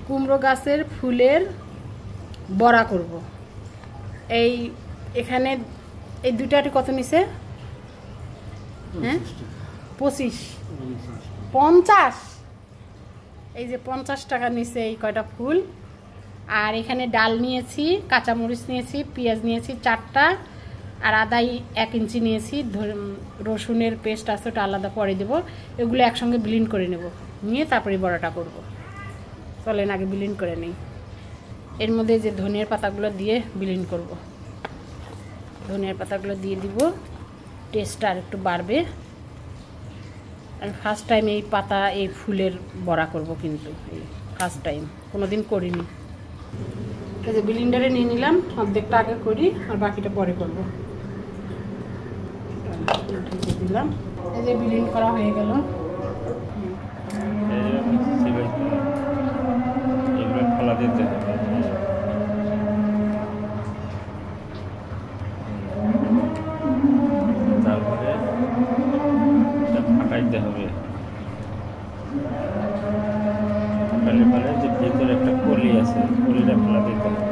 কুমড়ো গাছের ফুলের বড়া করব। এই এখানে এই দুটাটি কত নিছে? হ্যাঁ 25 50। এই যে 50 টাকা নিছে এই কয়টা ফুল। আর এখানে ডাল নিয়েছি, কাঁচামরিচ নিয়েছি, পেঁয়াজ নিয়েছি 4টা, আর আদাই 1 ইঞ্চি নিয়েছি। রসুনের পেস্ট আছে, ওটা আলাদা পরে দেবো। এগুলো একসঙ্গে ব্লেন্ড করে নেব, নিয়ে তারপরে বড়াটা করব। চলেন আগে ব্লেন্ড করে নিই। এর মধ্যে যে ধনিয়ার পাতাগুলো দিয়ে ব্লেন্ড করব। ধনিয়ার পাতাগুলো দিয়ে দিব, টেস্টটা আর একটু বাড়বে। আমি ফার্স্ট টাইম এই পাতা এই ফুলের বড়া করব, কিন্তু এই ফার্স্ট টাইম, কোনোদিন করিনি। এই যে ব্লেন্ডারে নিয়ে নিলাম, অর্ধেকটা আগে করি আর বাকিটা পরে করব। দিলাম, এই যে ব্লেন্ড করা হয়ে গেল। তারপরে ফাটাইতে হবে। ফাটালে পরে যে ভিতরে একটা কলি আছে, কলিটা ফেলা দিতে হবে।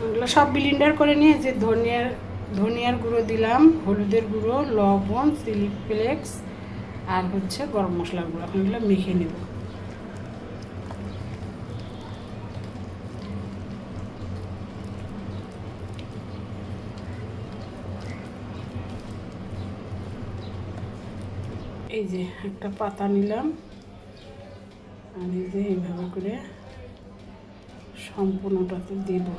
এগুলো সব ব্লেন্ডার করে নিয়ে যে ধনিয়ার গুঁড়ো দিলাম, হলুদের গুঁড়ো, লবণ, চিলি ফ্লেক্স আর হচ্ছে গরম মশলার গুঁড়ো। এখন এগুলো মেখে নেব। এই যে একটা পাতা নিলাম, আর এই যে এইভাবে করে সম্পূর্ণটাতে দেব।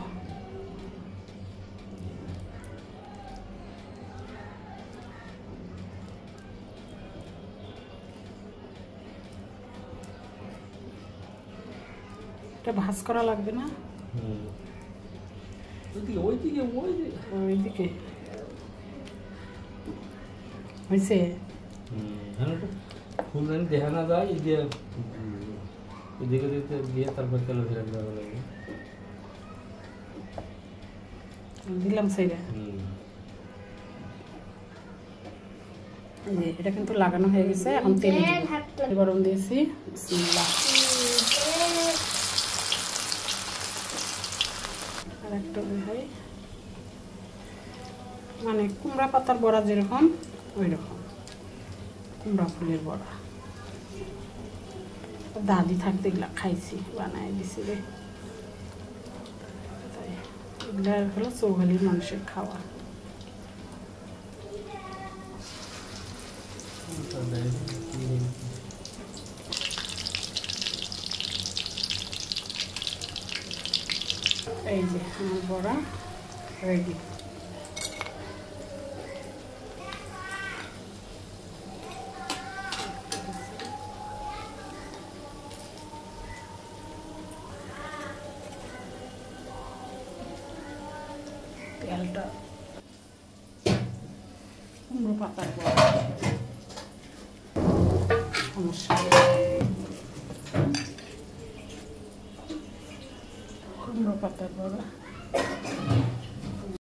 এটা ভাজ করা লাগবে না, ওইদিকে হয়েছে। ফুলদানি দেখা না যায়, এদিকে দিয়ে তারপর তেল দেওয়া লাগবে। দিলাম সেইটা। এটা কিন্তু লাগানো হয়ে গেছে, এখন তেল গরম দিয়েছি। আর একটা ভাই, মানে কুমড়া পাতার বড়া যেরকম ওই রকম কুমড়া ফুলের বড়া। দাদি থাকতে এগুলা খাইছি, বানাই দিছি রে। তাই এগুলা হলো চৌগালির মানুষের খাওয়া। এই যে আমার বড়া রেডি। তেলটা কুমড়ো পাতার বড়া, সমস্যা কুমড়ো পাতার বড়া।